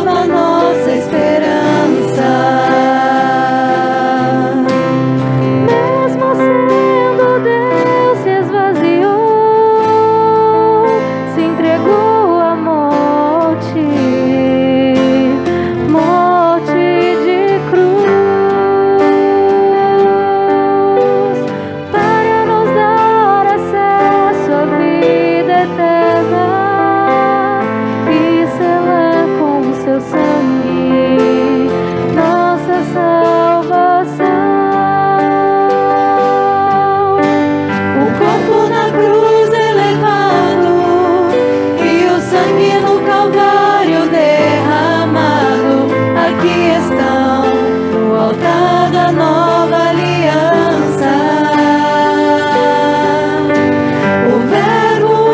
renova nossa esperança. Mesmo sendo Deus, se esvaziou, se entregou à morte, morte de cruz, para nos dar acesso à vida eterna e selar com seu sangue nossa salvação. O corpo na cruz elevado e o sangue no Calvário derramado, aqui estão no altar da nova aliança. O Verbo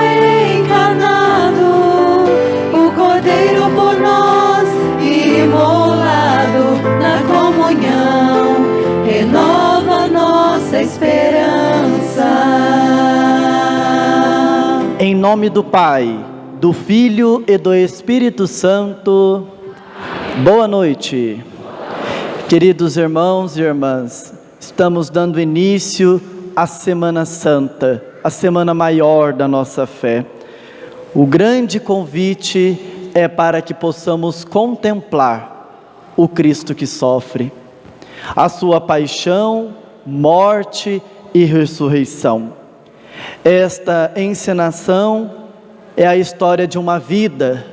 encarnado, o Cordeiro por nós imolado, na comunhão renova nossa esperança. Em nome do Pai, do Filho e do Espírito Santo. Boa noite. Queridos irmãos e irmãs, estamos dando início à Semana Santa, a semana maior da nossa fé. O grande convite é para que possamos contemplar o Cristo que sofre, a sua paixão, morte e ressurreição. Esta encenação é a história de uma vida,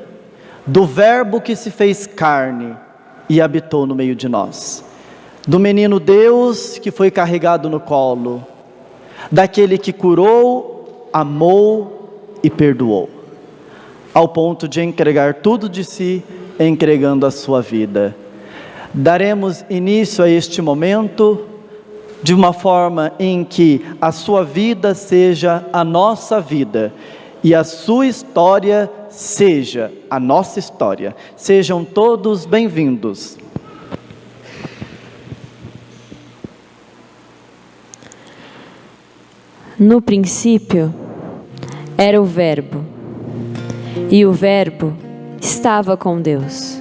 do Verbo que se fez carne e habitou no meio de nós, do menino Deus que foi carregado no colo, daquele que curou, amou e perdoou, ao ponto de entregar tudo de si, entregando a sua vida. Daremos início a este momento de uma forma em que a sua vida seja a nossa vida e a sua história seja a nossa história. Sejam todos bem-vindos. No princípio era o Verbo, e o Verbo estava com Deus.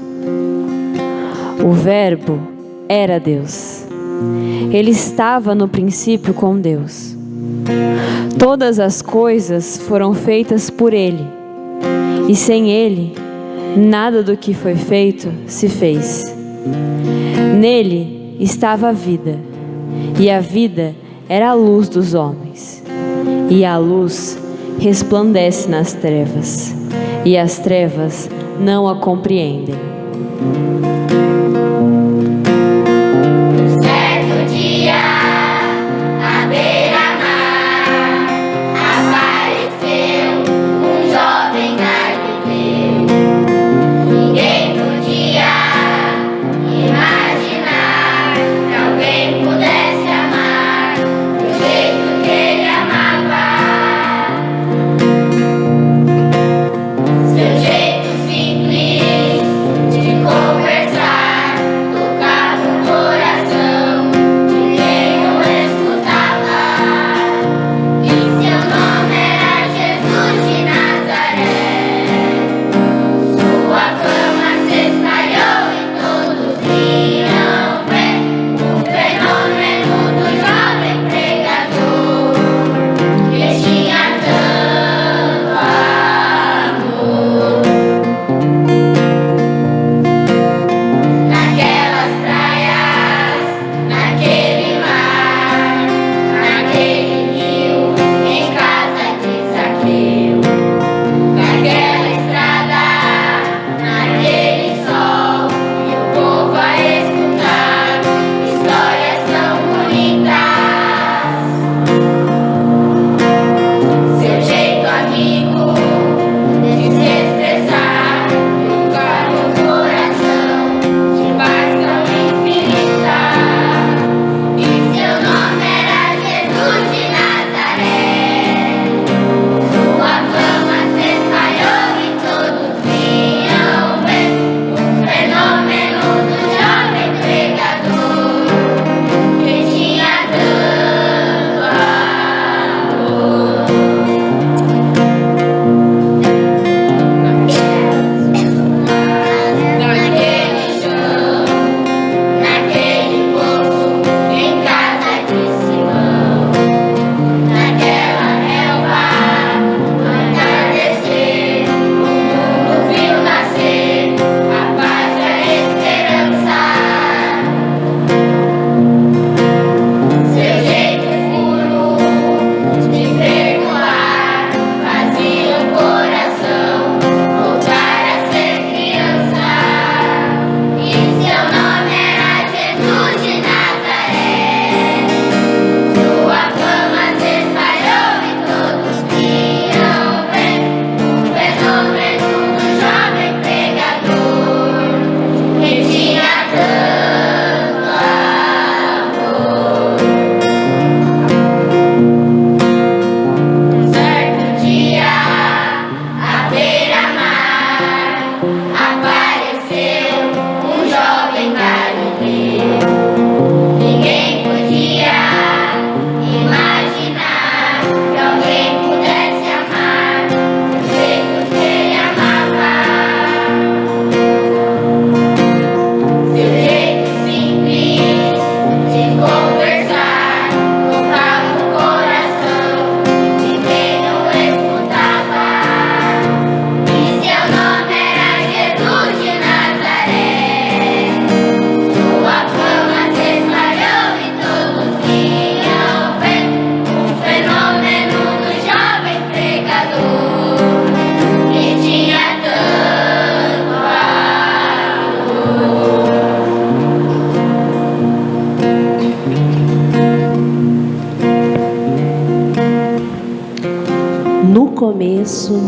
O Verbo era Deus. Ele estava no princípio com Deus. Todas as coisas foram feitas por Ele, e sem Ele, nada do que foi feito se fez. Nele estava a vida, e a vida era a luz dos homens. E a luz resplandece nas trevas, e as trevas não a compreendem. Certo dia, à beira-mar, apareceu um jovem carpinteiro. Ninguém podia imaginar que alguém pudesse amar do jeito que ele amava. Seu jeito simples de conversar começo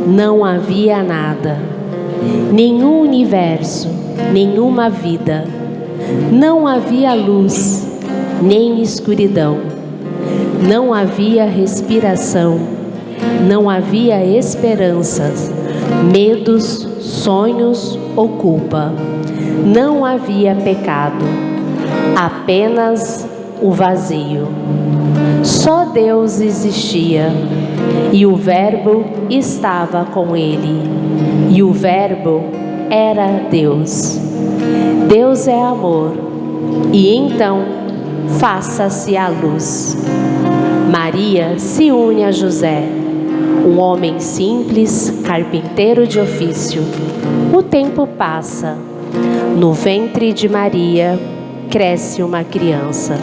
não havia nada, nenhum universo, nenhuma vida. Não havia luz, nem escuridão. Não havia respiração, não havia esperanças, medos, sonhos ou culpa. Não havia pecado, apenas o vazio. Só Deus existia, e o Verbo estava com ele, e o Verbo era Deus. Deus é amor, e então faça-se a luz. Maria se une a José, um homem simples, carpinteiro de ofício. O tempo passa. No ventre de Maria cresce uma criança.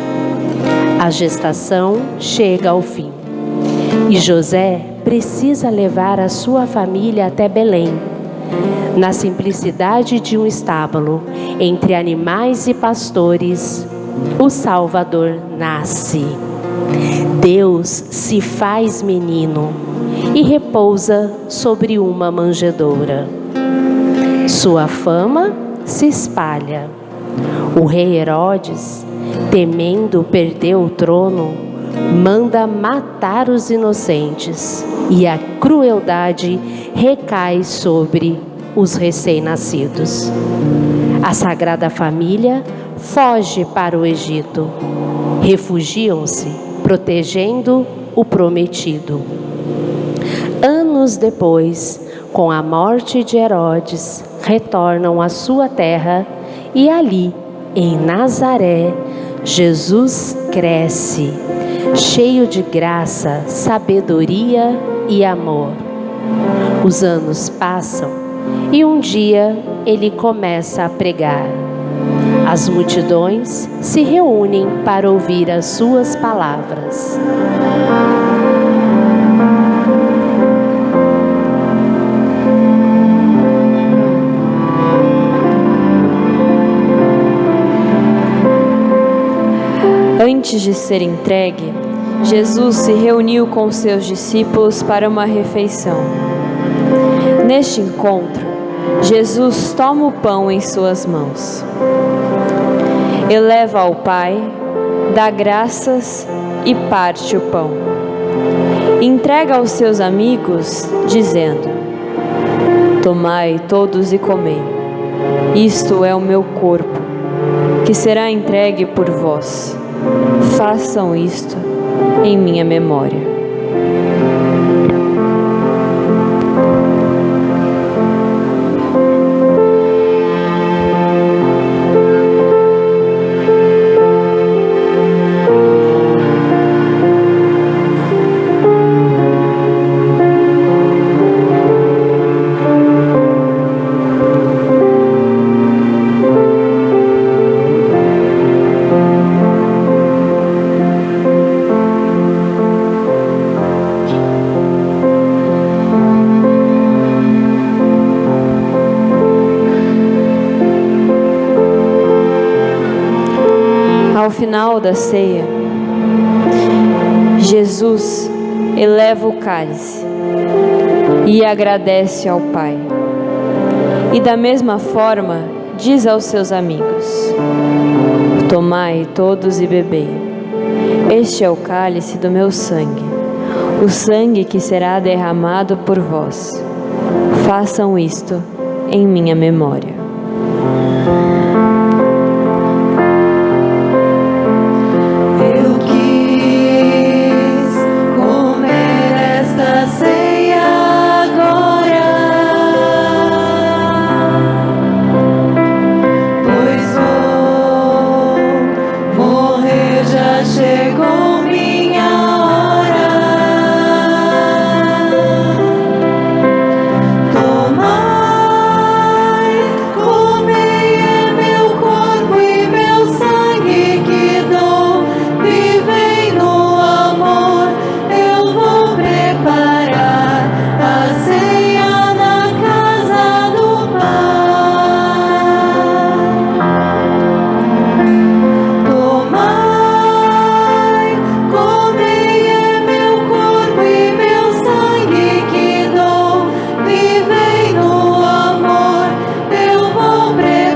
A gestação chega ao fim. E José precisa levar a sua família até Belém. Na simplicidade de um estábulo, entre animais e pastores, o Salvador nasce. Deus se faz menino e repousa sobre uma manjedoura. Sua fama se espalha. O rei Herodes, temendo perder o trono, manda matar os inocentes, e a crueldade recai sobre os recém-nascidos. A Sagrada Família foge para o Egito. Refugiam-se, protegendo o prometido. Anos depois, com a morte de Herodes, retornam à sua terra e ali, em Nazaré, Jesus cresce, cheio de graça, sabedoria e amor. Os anos passam e um dia ele começa a pregar. As multidões se reúnem para ouvir as suas palavras. Antes de ser entregue, Jesus se reuniu com seus discípulos para uma refeição. Neste encontro, Jesus toma o pão em suas mãos, eleva ao Pai, dá graças e parte o pão. Entrega aos seus amigos, dizendo: tomai todos e comei. Isto é o meu corpo, que será entregue por vós. Façam isto em minha memória. Ao final da ceia, Jesus eleva o cálice e agradece ao Pai. E da mesma forma diz aos seus amigos: tomai todos e bebei. Este é o cálice do meu sangue, o sangue que será derramado por vós. Façam isto em minha memória.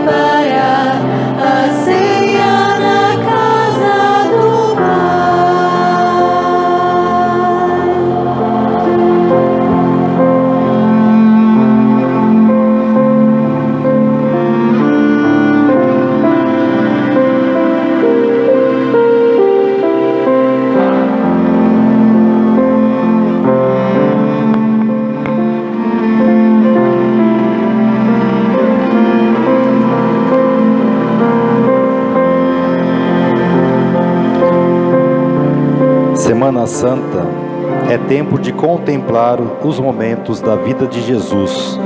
preparar a ceia na casa do Semana Santa é tempo de contemplar os momentos da vida de Jesus.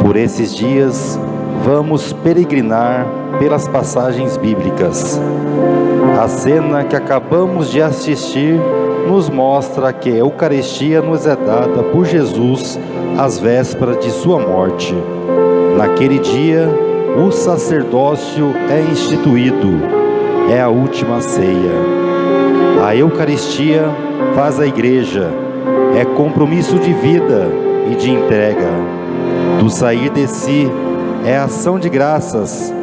Por esses dias, vamos peregrinar pelas passagens bíblicas. A cena que acabamos de assistir nos mostra que a Eucaristia nos é dada por Jesus às vésperas de sua morte. Naquele dia, o sacerdócio é instituído, é a última ceia. A Eucaristia faz a Igreja, é compromisso de vida e de entrega. Do sair de si é ação de graças,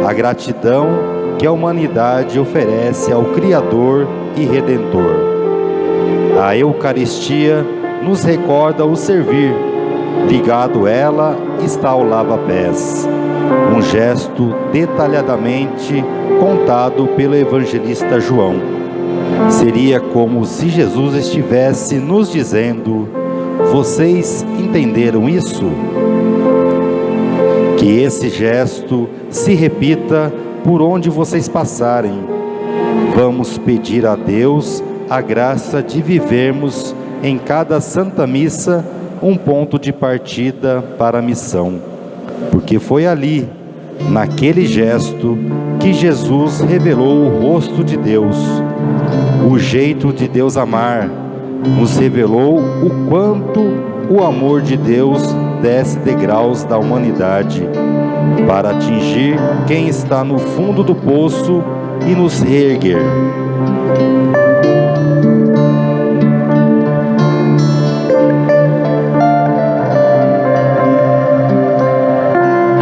a gratidão que a humanidade oferece ao Criador e Redentor. A Eucaristia nos recorda o servir, ligado a ela está o lava-pés, um gesto detalhadamente contado pelo evangelista João. Seria como se Jesus estivesse nos dizendo: vocês entenderam isso? Que esse gesto se repita por onde vocês passarem. Vamos pedir a Deus a graça de vivermos em cada Santa Missa um ponto de partida para a missão, porque foi ali, naquele gesto, que Jesus revelou o rosto de Deus, o jeito de Deus amar, nos revelou o quanto o amor de Deus desce degraus da humanidade, para atingir quem está no fundo do poço e nos reerguer.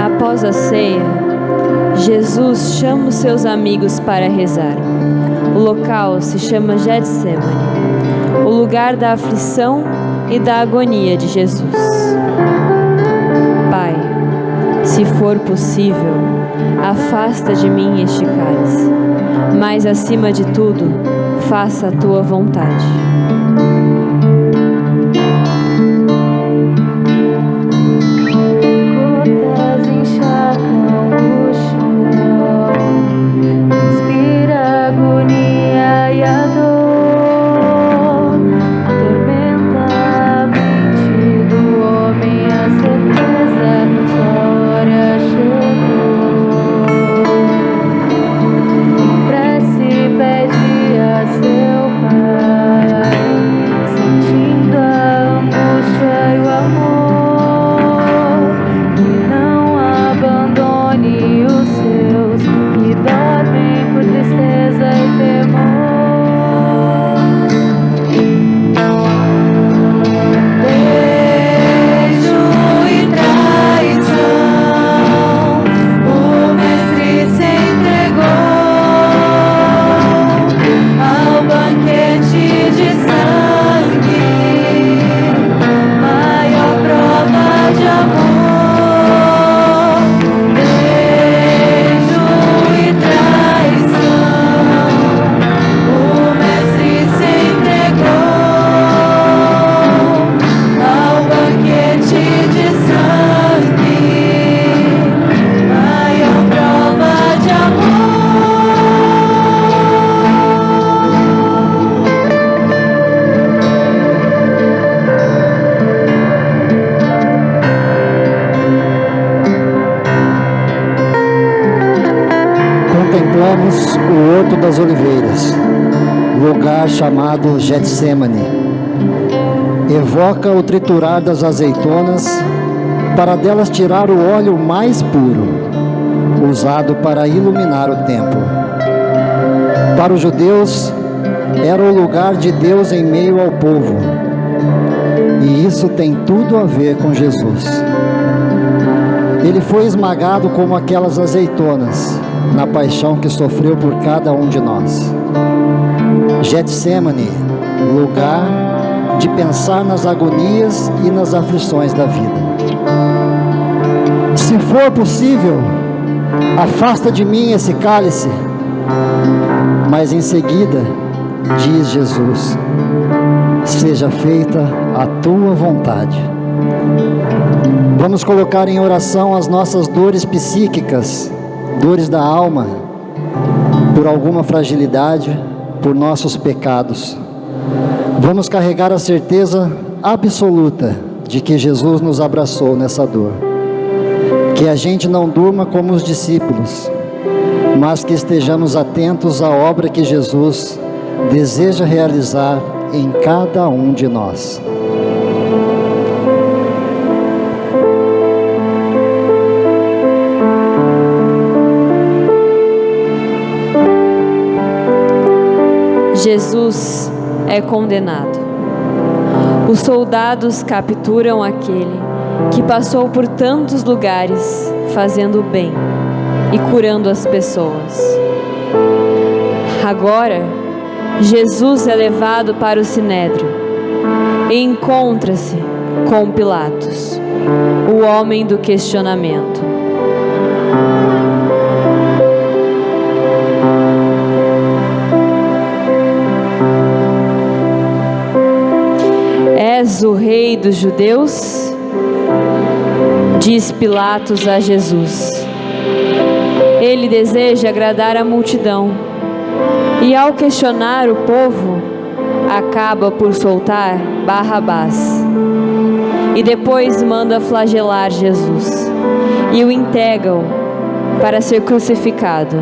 Após a ceia, Jesus chama os seus amigos para rezar. O local se chama Getsemane, o lugar da aflição e da agonia de Jesus. Pai, se for possível, afasta de mim este cálice, mas acima de tudo, faça a tua vontade. Contemplamos o Horto das Oliveiras, lugar chamado Getsemane. Evoca o triturar das azeitonas para delas tirar o óleo mais puro, usado para iluminar o templo. Para os judeus, era o lugar de Deus em meio ao povo. E isso tem tudo a ver com Jesus. Ele foi esmagado como aquelas azeitonas, na paixão que sofreu por cada um de nós. Getsemane, lugar de pensar nas agonias e nas aflições da vida. Se for possível, afasta de mim esse cálice. Mas em seguida, diz Jesus: seja feita a tua vontade. Vamos colocar em oração as nossas dores psíquicas, dores da alma, por alguma fragilidade, por nossos pecados. Vamos carregar a certeza absoluta de que Jesus nos abraçou nessa dor. Que a gente não durma como os discípulos, mas que estejamos atentos à obra que Jesus deseja realizar em cada um de nós. Jesus é condenado. Os soldados capturam aquele que passou por tantos lugares fazendo o bem e curando as pessoas. Agora, Jesus é levado para o Sinédrio e encontra-se com Pilatos, o homem do questionamento. És o rei dos judeus? Diz Pilatos a Jesus. Ele deseja agradar a multidão e, ao questionar o povo, acaba por soltar Barrabás e depois manda flagelar Jesus e o entregam para ser crucificado.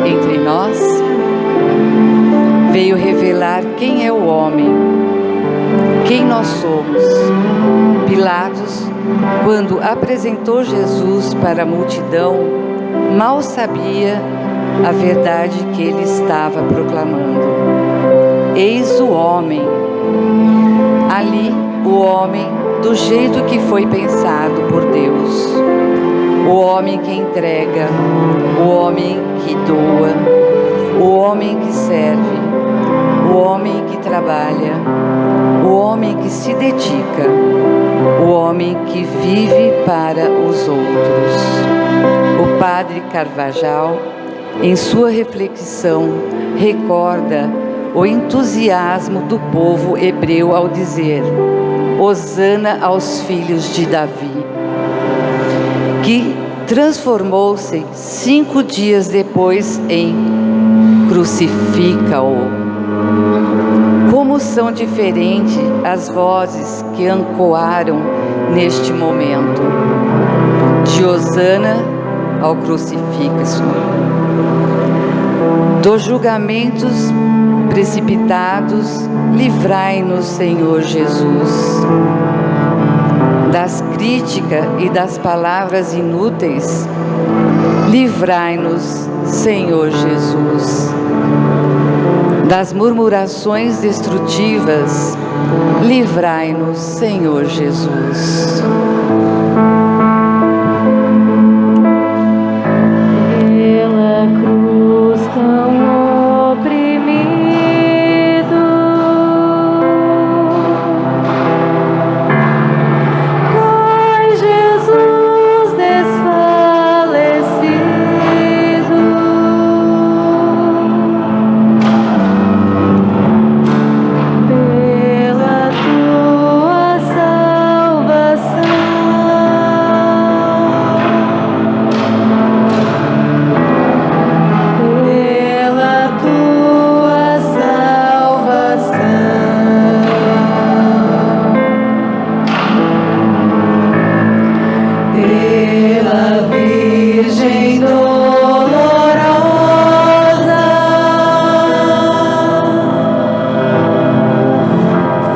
Entre nós, veio revelar quem é o homem, quem nós somos. Pilatos, quando apresentou Jesus para a multidão, mal sabia a verdade que ele estava proclamando. Eis o homem. Ali, o homem do jeito que foi pensado por Deus. O homem que entrega, o homem que doa, o homem que serve, o homem que trabalha, o homem que se dedica, o homem que vive para os outros. O padre Carvajal, em sua reflexão, recorda o entusiasmo do povo hebreu ao dizer: Hosana aos filhos de Davi, que transformou-se 5 dias depois em crucifica-o. Como são diferentes as vozes que ecoaram neste momento, de Hosana ao crucifica-o, dos julgamentos precipitados, livrai-nos, Senhor Jesus, das críticas e das palavras inúteis, livrai-nos, Senhor Jesus, das murmurações destrutivas, livrai-nos, Senhor Jesus. Pela cruz tão oprimido, cai Jesus desfalecido. Pela tua salvação, pela tua salvação, pela Virgem dolorosa,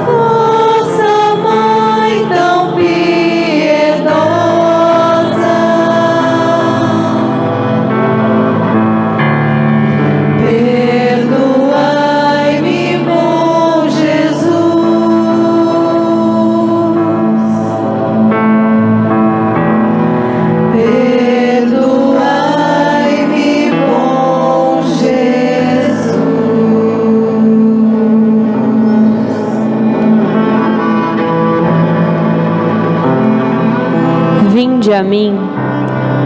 vossa Mãe tão piedosa, perdoai-me, bom Jesus, perdoai-me, bom Jesus. Vinde a mim,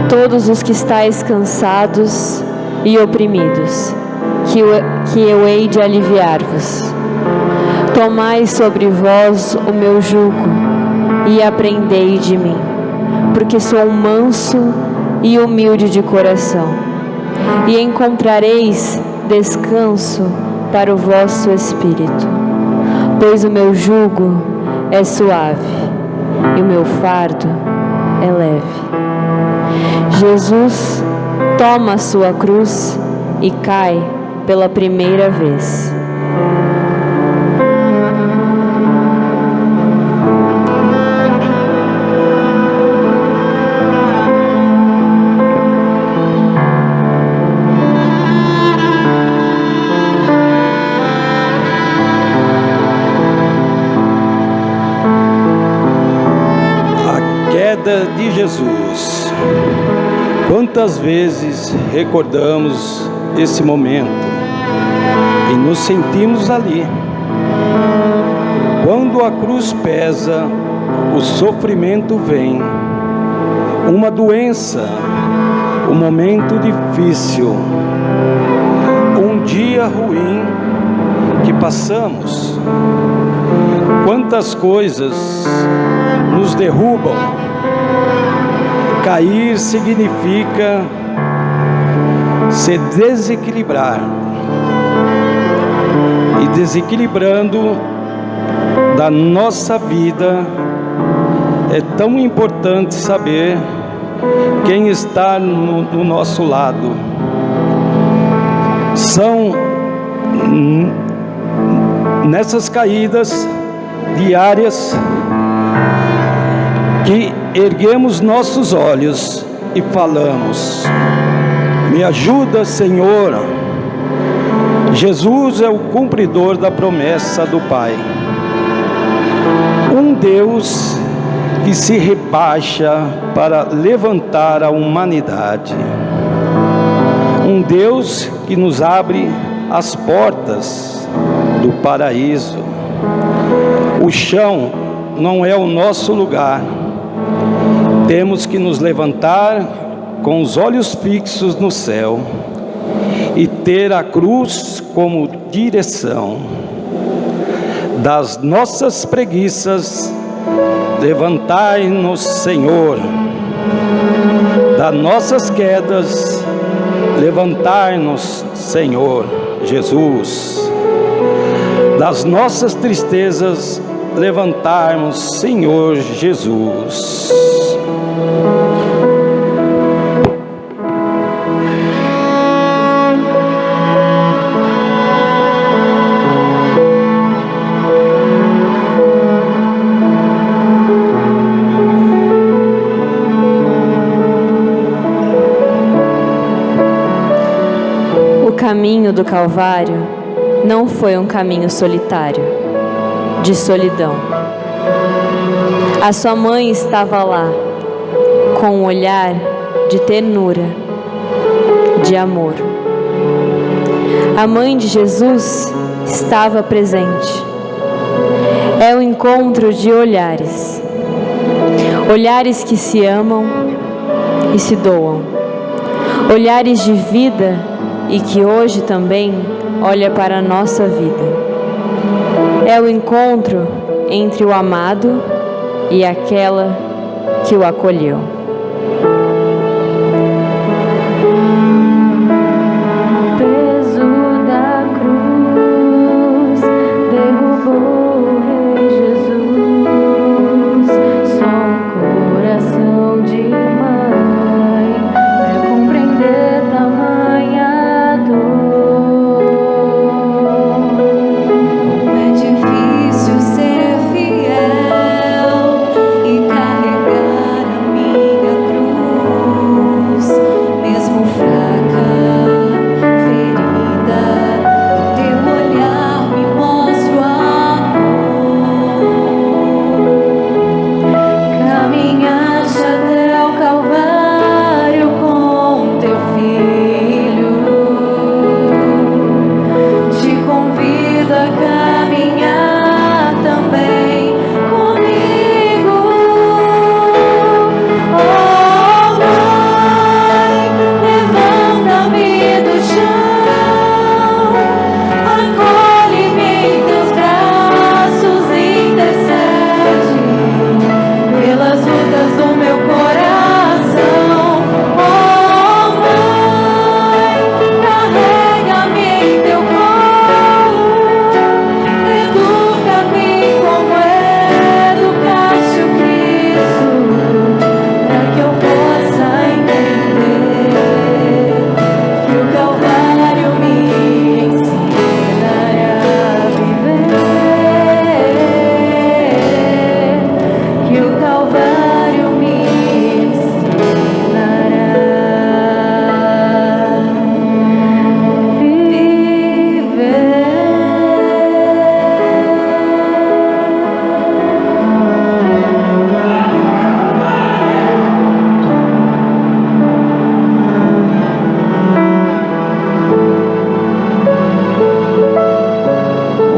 todos os que estáis cansados e oprimidos, que eu hei de aliviar-vos. Tomai sobre vós o meu jugo e aprendei de mim, porque sou manso e humilde de coração, e encontrareis descanso para o vosso espírito, pois o meu jugo é suave e o meu fardo é leve. Jesus toma a sua cruz e cai pela primeira vez. Queda de Jesus. Quantas vezes recordamos esse momento e nos sentimos ali? Quando a cruz pesa, o sofrimento vem, uma doença, um momento difícil, um dia ruim que passamos. Quantas coisas nos derrubam. Cair significa se desequilibrar. E desequilibrando da nossa vida, é tão importante saber quem está no nosso lado. São nessas caídas diárias que erguemos nossos olhos e falamos: me ajuda, Senhor. Jesus é o cumpridor da promessa do Pai. Um Deus que se rebaixa para levantar a humanidade. Um Deus que nos abre as portas do paraíso. O chão não é o nosso lugar. Temos que nos levantar com os olhos fixos no céu e ter a cruz como direção. Das nossas preguiças, levantai-nos, Senhor. Das nossas quedas, levantai-nos, Senhor. Jesus. Das nossas tristezas, levantarmos, Senhor Jesus. O caminho do Calvário não foi um caminho solitário, de solidão. A sua mãe estava lá, com um olhar de ternura, de amor. A mãe de Jesus estava presente. É o encontro de olhares. Olhares que se amam e se doam. Olhares de vida e que hoje também olha para a nossa vida. É o encontro entre o amado e aquela que o acolheu. Peso da cruz derrubou o Rei Jesus. Só um coração de mãe para compreender tamanha dor. Como é difícil ser fiel e carregar a minha cruz, mesmo fraca, ferida, o teu olhar me mostra o amor. Caminhaste até o Calvário com teu filho, te convido a caminhar também comigo. Oh, Mãe, levanta-me do chão, acolhe-me em teus braços, intercede pelas lutas do meu coração. Oh, Mãe, carrega-me em teu colo, educa-me como educaste o Cristo, para que eu possa entender que o Calvário me ensinará a viver, que o Calvário me ensinará a viver.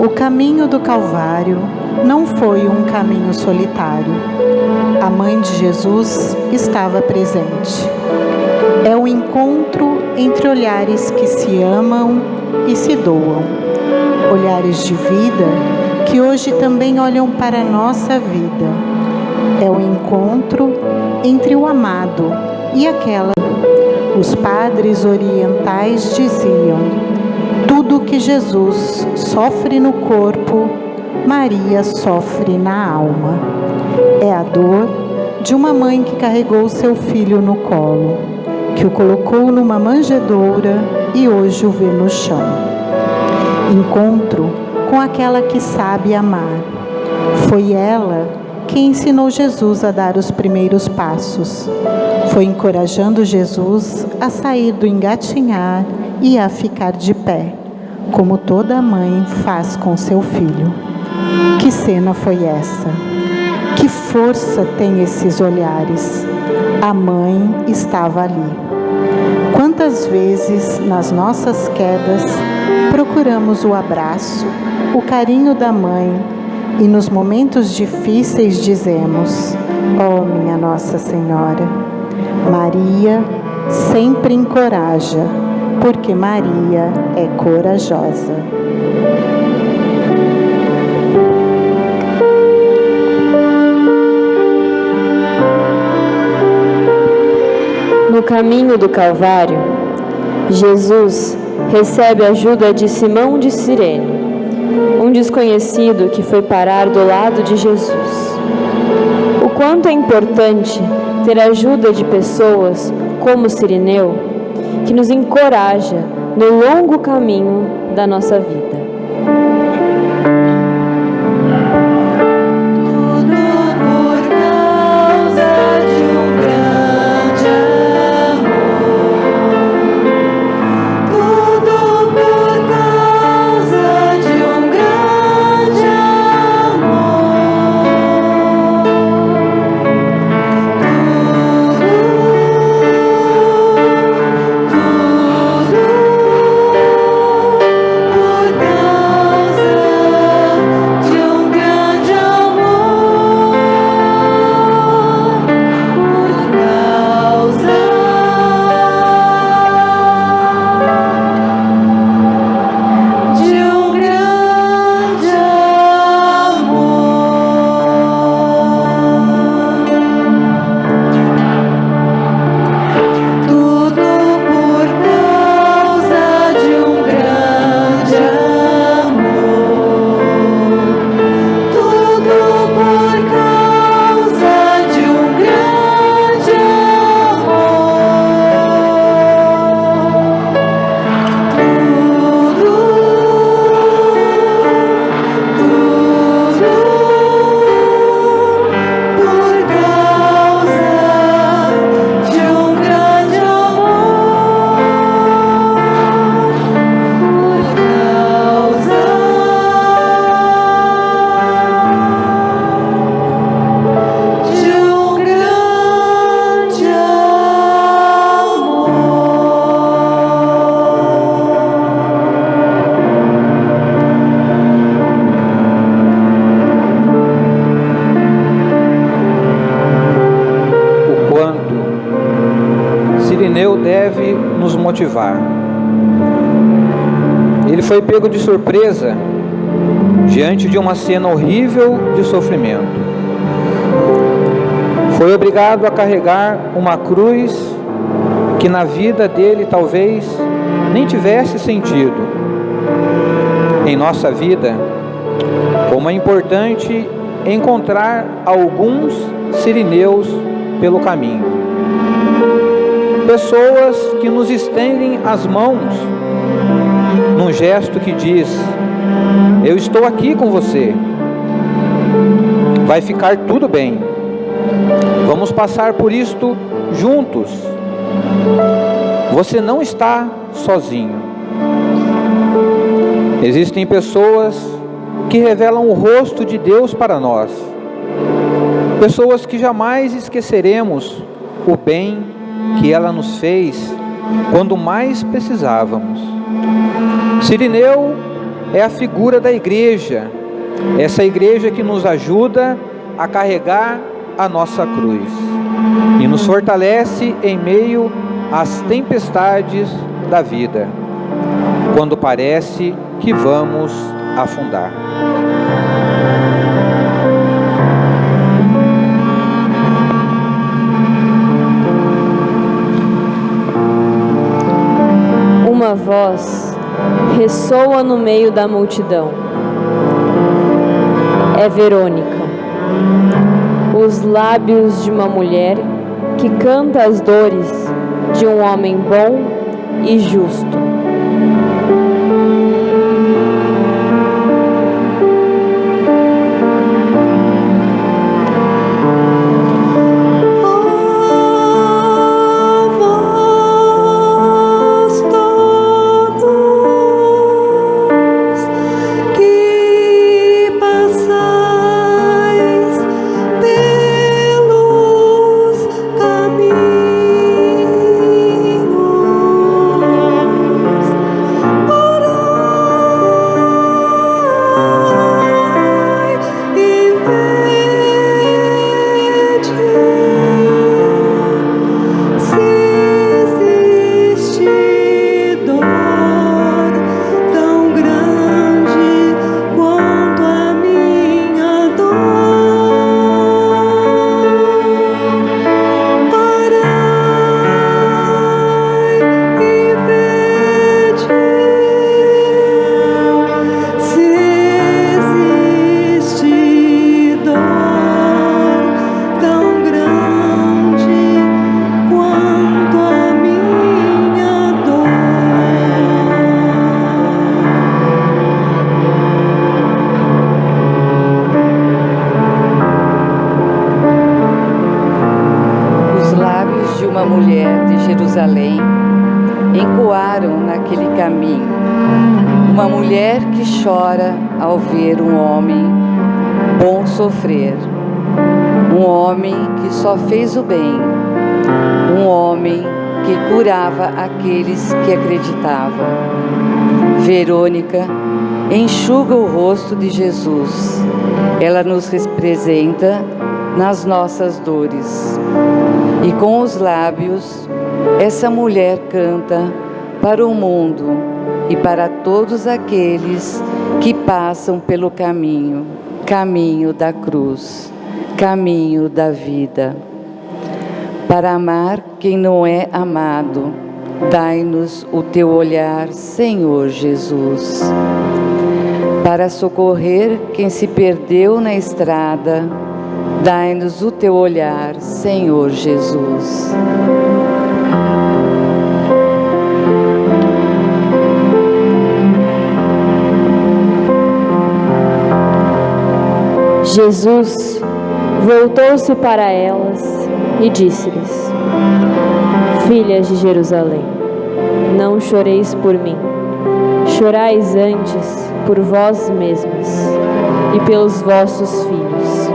O caminho do Calvário não foi um caminho solitário. A mãe de Jesus estava presente. É o encontro entre olhares que se amam e se doam. Olhares de vida que hoje também olham para a nossa vida. É o encontro entre o amado e aquela. Os padres orientais diziam: tudo que Jesus sofre no corpo, Maria sofre na alma. É a dor de uma mãe que carregou seu filho no colo, que o colocou numa manjedoura e hoje o vê no chão. Encontro com aquela que sabe amar. Foi ela quem ensinou Jesus a dar os primeiros passos. Foi encorajando Jesus a sair do engatinhar e a ficar de pé, como toda mãe faz com seu filho. Que cena foi essa? Que força tem esses olhares? A mãe estava ali. Quantas vezes nas nossas quedas procuramos o abraço, o carinho da mãe e nos momentos difíceis dizemos: ó minha Nossa Senhora. Maria sempre encoraja, porque Maria é corajosa. No caminho do Calvário, Jesus recebe a ajuda de Simão de Cirene, um desconhecido que foi parar do lado de Jesus. O quanto é importante ter a ajuda de pessoas como Cirineu, que nos encoraja no longo caminho da nossa vida. Deve nos motivar. Ele foi pego de surpresa diante de uma cena horrível de sofrimento. Foi obrigado a carregar uma cruz que na vida dele talvez nem tivesse sentido. Em nossa vida, como é importante encontrar alguns Cirineus pelo caminho. Pessoas que nos estendem as mãos num gesto que diz: eu estou aqui com você, vai ficar tudo bem, vamos passar por isto juntos, você não está sozinho. Existem pessoas que revelam o rosto de Deus para nós, pessoas que jamais esqueceremos o bem que ela nos fez quando mais precisávamos. Cirineu é a figura da igreja, essa igreja que nos ajuda a carregar a nossa cruz e nos fortalece em meio às tempestades da vida, quando parece que vamos afundar. Uma voz ressoa no meio da multidão. É Verônica, os lábios de uma mulher que canta as dores de um homem bom e justo. Pelos caminhos chora ao ver um homem bom sofrer, um homem que só fez o bem, um homem que curava aqueles que acreditavam. Verônica enxuga o rosto de Jesus. Ela nos representa nas nossas dores. E com os lábios, essa mulher canta para o mundo e para todos aqueles que passam pelo caminho da cruz, caminho da vida. Para amar quem não é amado, dai-nos o teu olhar, Senhor Jesus. Para socorrer quem se perdeu na estrada, dai-nos o teu olhar, Senhor Jesus. Jesus voltou-se para elas e disse-lhes: Filhas de Jerusalém, não choreis por mim, chorais antes por vós mesmas e pelos vossos filhos.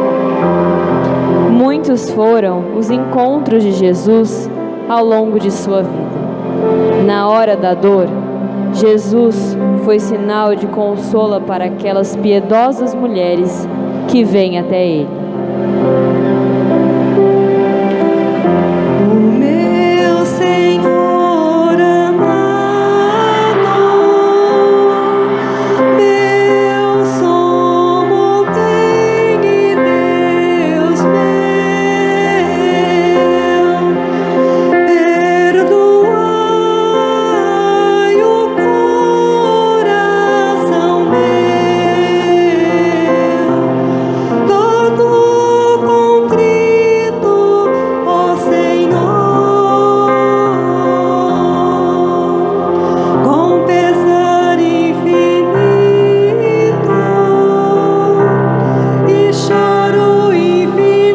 Muitos foram os encontros de Jesus ao longo de sua vida. Na hora da dor, Jesus foi sinal de consolo para aquelas piedosas mulheres que vêm até Ele. O meu Senhor amado, meu somo bem e Deus meu, perdoai o coração meu, todo contrito, ó Senhor, com pesar infinito e choro infinito,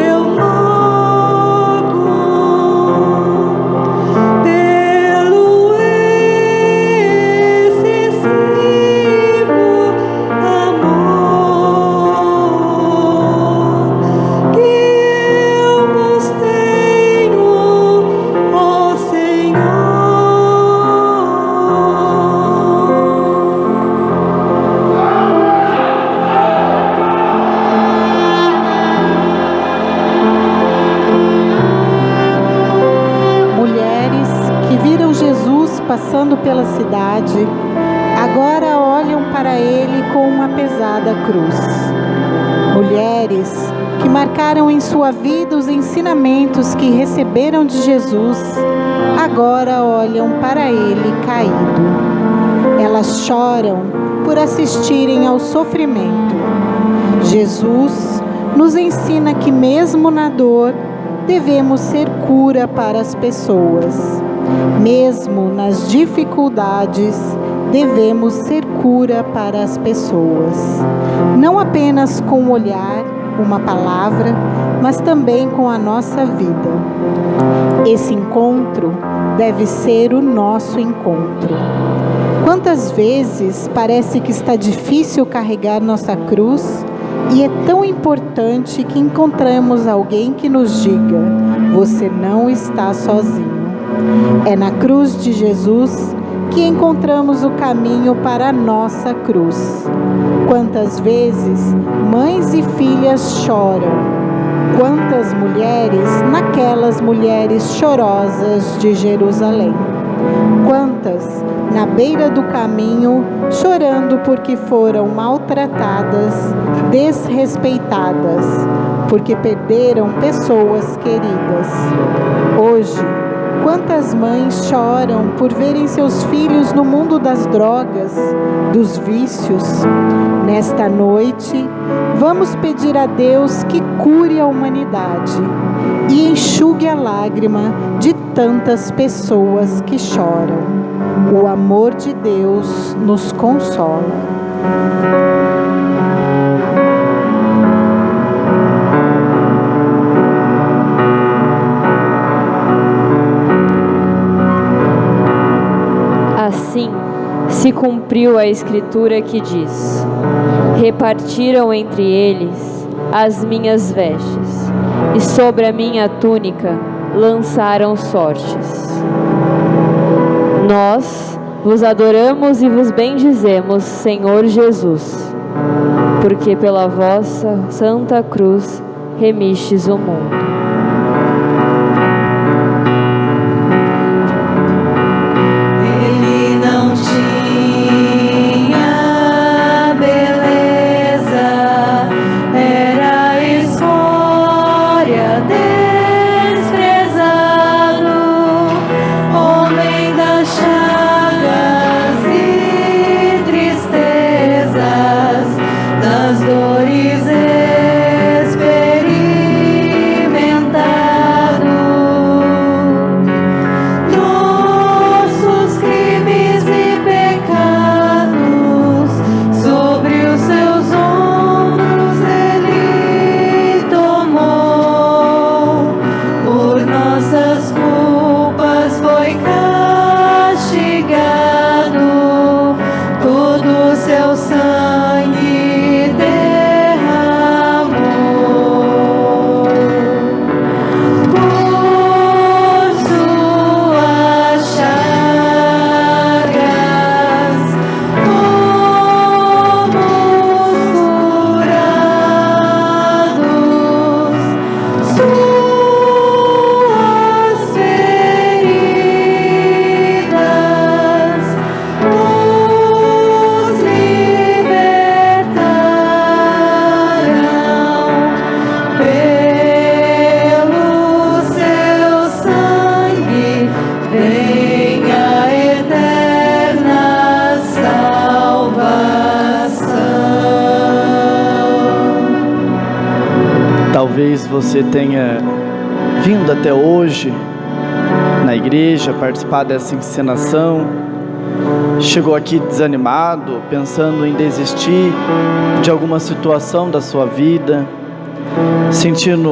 eu rogo pelo excessivo amor que eu vos tenho, ó Senhor. Mulheres que viram Jesus passando pela cidade, agora olham para ele com uma pesada cruz. Mulheres que marcaram em sua vida os ensinamentos que receberam de Jesus, agora olham para ele caído. Elas choram por assistirem ao sofrimento. Jesus nos ensina que mesmo na dor, devemos ser cura para as pessoas. Mesmo nas dificuldades, devemos ser cura para as pessoas. Não apenas com o olhar, uma palavra, mas também com a nossa vida. Esse encontro deve ser o nosso encontro. Quantas vezes parece que está difícil carregar nossa cruz e é tão importante que encontramos alguém que nos diga: você não está sozinho. É na cruz de Jesus que encontramos o caminho para a nossa cruz. Quantas vezes mães e filhas choram? Quantas mulheres naquelas mulheres chorosas de Jerusalém? Quantas na beira do caminho chorando porque foram maltratadas, desrespeitadas, porque perderam pessoas queridas. Hoje, quantas mães choram por verem seus filhos no mundo das drogas, dos vícios? Nesta noite, vamos pedir a Deus que cure a humanidade e enxugue a lágrima de tantas pessoas que choram. O amor de Deus nos consola. Assim, se se cumpriu a escritura que diz: repartiram entre eles as minhas vestes, e sobre a minha túnica lançaram sortes. Nós vos adoramos e vos bendizemos, Senhor Jesus, porque pela vossa santa cruz remistes o mundo. Ele não tinha beleza, era a escória, desprezado, homem das chagas e tristezas, das dores experimentado. Nossos crimes e pecados sobre os seus ombros ele tomou. Por nossas culpas foi castigado, todo o seu sangue derramou. Por suas chagas fomos curados, suas feridas nos libertaram. Pelo seu sangue vem a eterna salvação. Talvez você tenha vindo até hoje na igreja participar dessa encenação, chegou aqui desanimado, pensando em desistir de alguma situação da sua vida, sentindo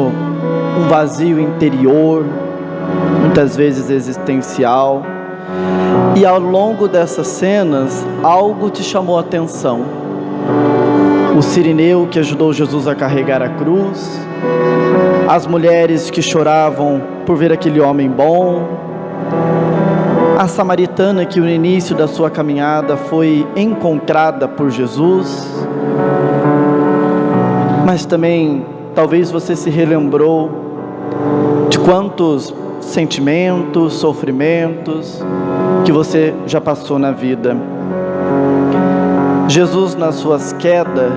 um vazio interior, muitas vezes existencial, e ao longo dessas cenas algo te chamou a atenção. O sirineu que ajudou Jesus a carregar a cruz, as mulheres que choravam por ver aquele homem bom, a samaritana que no início da sua caminhada foi encontrada por Jesus, mas também talvez você se relembrou de quantos sentimentos, sofrimentos que você já passou na vida. Jesus, nas suas quedas,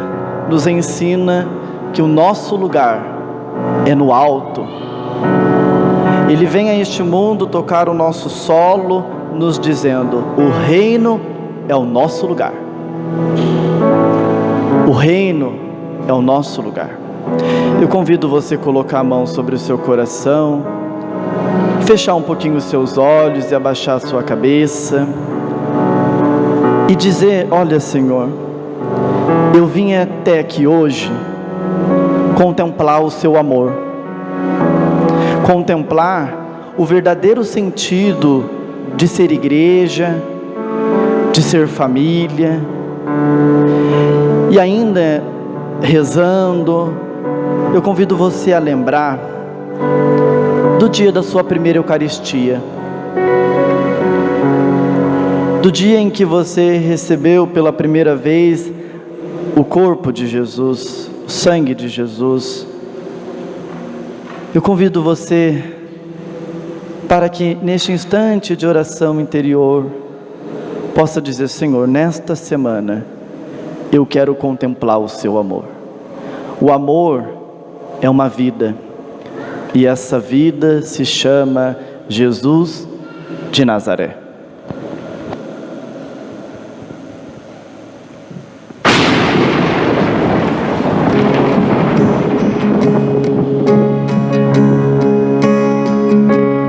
nos ensina que o nosso lugar é no alto. Ele vem a este mundo tocar o nosso solo, nos dizendo: o reino é o nosso lugar. O reino é o nosso lugar. Eu convido você a colocar a mão sobre o seu coração, fechar um pouquinho os seus olhos e abaixar a sua cabeça e dizer: olha, Senhor, eu vim até aqui hoje contemplar o seu amor, contemplar o verdadeiro sentido de ser igreja, de ser família, e ainda rezando, eu convido você a lembrar do dia da sua primeira Eucaristia, do dia em que você recebeu pela primeira vez o corpo de Jesus, o sangue de Jesus. Eu convido você para que neste instante de oração interior possa dizer: Senhor, nesta semana eu quero contemplar o seu amor. O amor é uma vida, e essa vida se chama Jesus de Nazaré.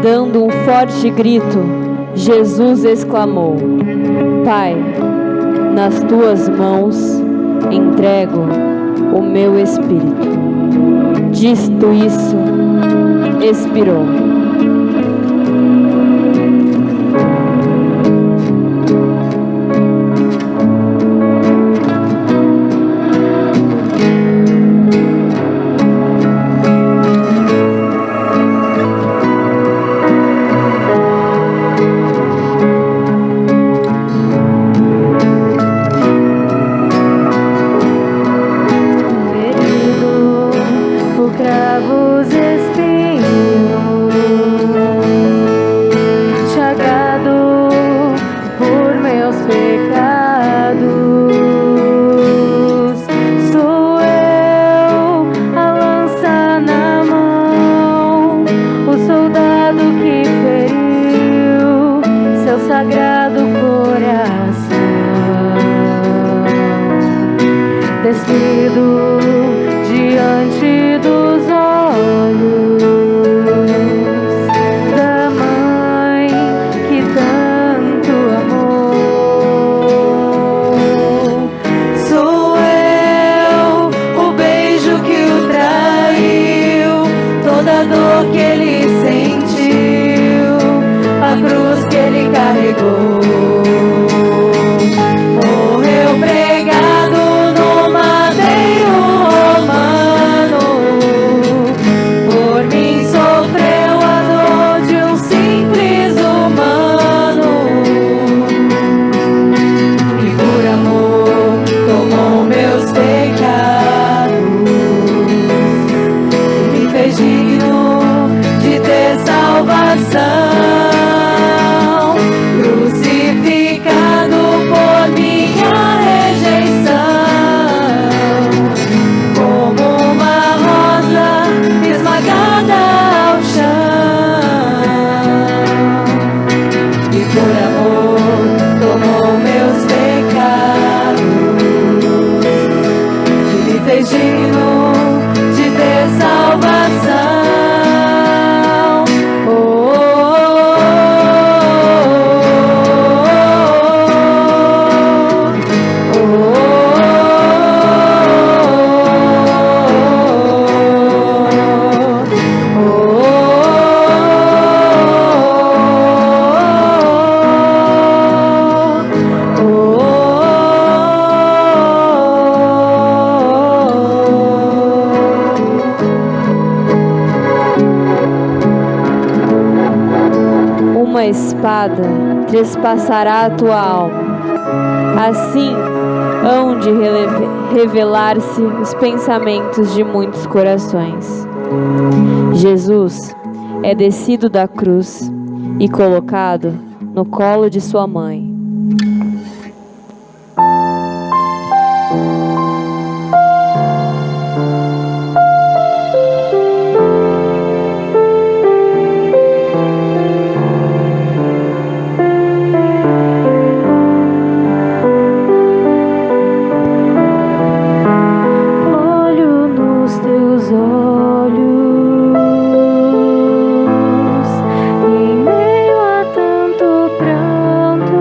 Dando um forte grito, Jesus exclamou: Pai, nas tuas mãos entrego o meu espírito. Dito isso, expirou. esquecido diante dos olhos da mãe que tanto amou. Sou eu, o beijo que o traiu, toda a dor que ele sentiu, a cruz que ele carregou. Morreu pregado no madeiro romano, por mim sofreu a dor de um simples humano, e por amor tomou meus pecados, e me fez digno de ter salvação. Crucificado por minha rejeição, como uma rosa esmagada ao chão, e por amor tomou meus pecados, e me fez digno de ter salvação. Uma espada trespassará a tua alma. Assim hão de revelar-se os pensamentos de muitos corações. Jesus é descido da cruz e colocado no colo de sua mãe. Em meio a tanto pranto,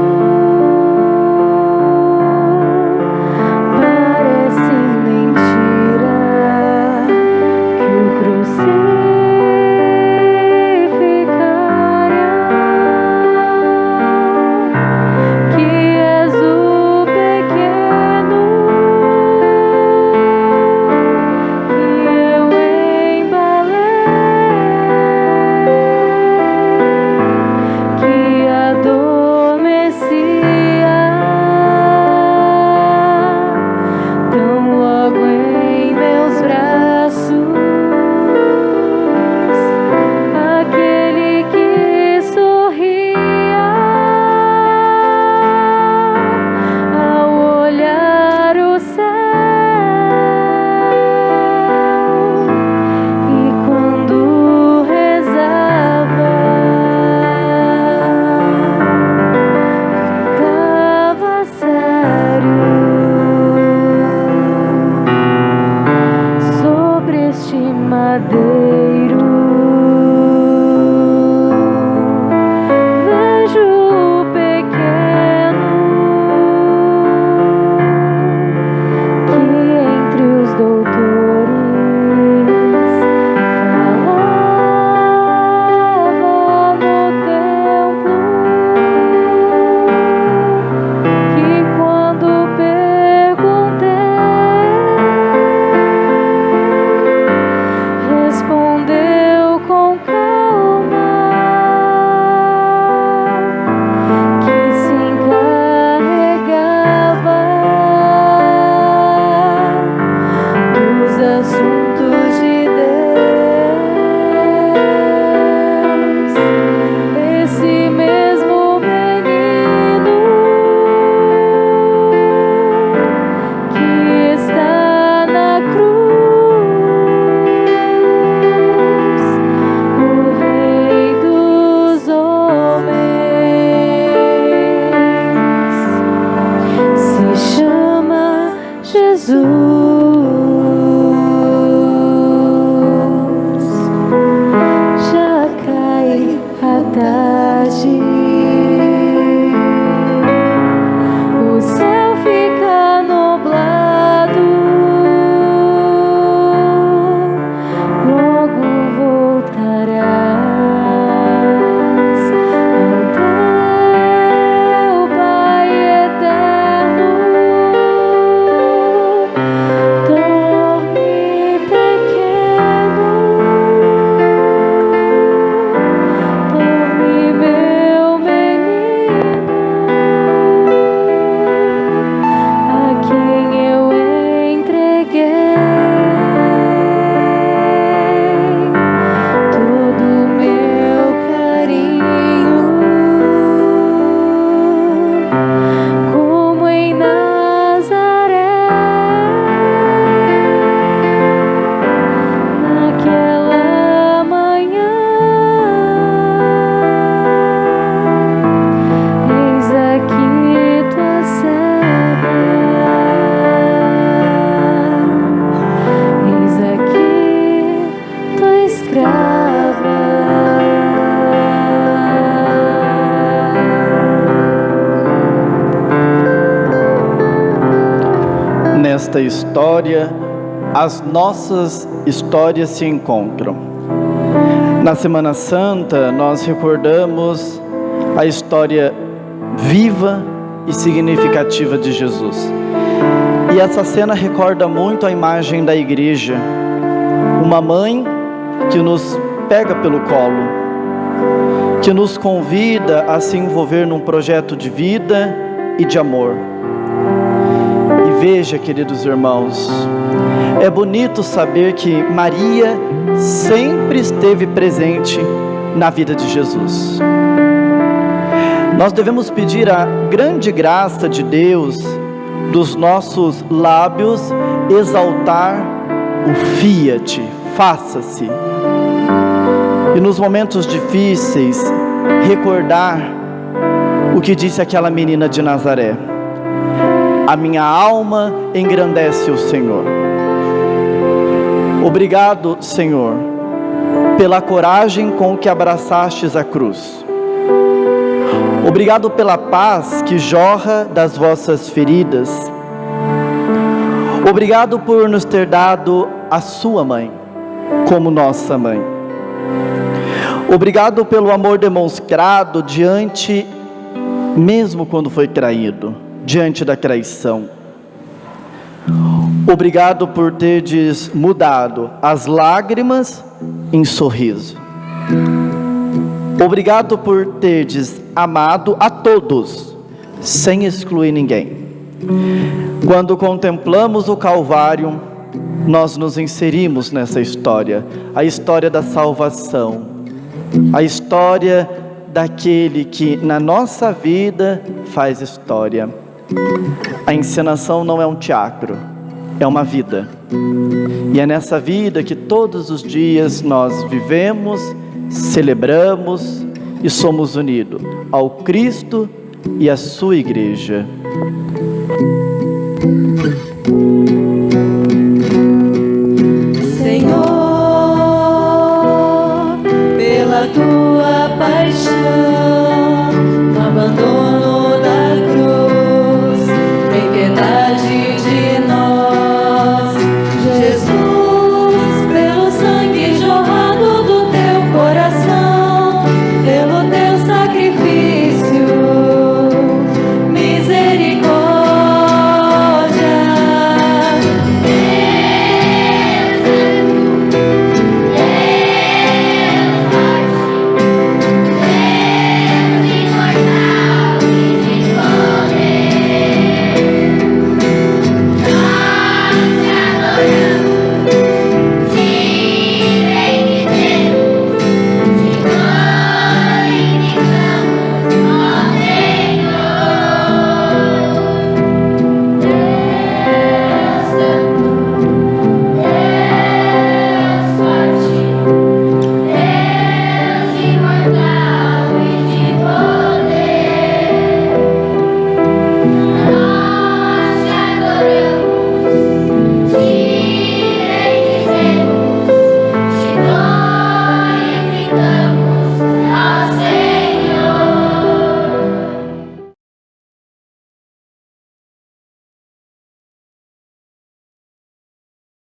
Jesus, já cai a tarde, o céu fica nublado, logo voltarás ao teu Pai eterno. Dorme, pequeno, dorme, meu menino, a quem eu entreguei todo o meu carinho, como em Nazaré, naquela manhã. Eis aqui tua serva, eis aqui tua escrava. Nesta história, as nossas histórias se encontram. Na Semana Santa, nós recordamos a história viva e significativa de Jesus. E essa cena recorda muito a imagem da igreja. Uma mãe que nos pega pelo colo, que nos convida a se envolver num projeto de vida e de amor. E veja, queridos irmãos, é bonito saber que Maria sempre esteve presente na vida de Jesus. Nós devemos pedir a grande graça de Deus, dos nossos lábios, exaltar o fiat, faça-se. E nos momentos difíceis, recordar o que disse aquela menina de Nazaré: a minha alma engrandece o Senhor. Obrigado, Senhor, pela coragem com que abraçastes a cruz. Obrigado pela paz que jorra das vossas feridas. Obrigado por nos ter dado a sua mãe, como nossa mãe. Obrigado pelo amor demonstrado diante, mesmo quando foi traído, diante da traição. Obrigado por terdes mudado as lágrimas em sorriso. Obrigado por terdes amado a todos, sem excluir ninguém. Quando contemplamos o Calvário, nós nos inserimos nessa história, a história da salvação, a história daquele que na nossa vida faz história. A encenação não é um teatro, é uma vida. E é nessa vida que todos os dias nós vivemos, celebramos e somos unidos ao Cristo e à sua igreja.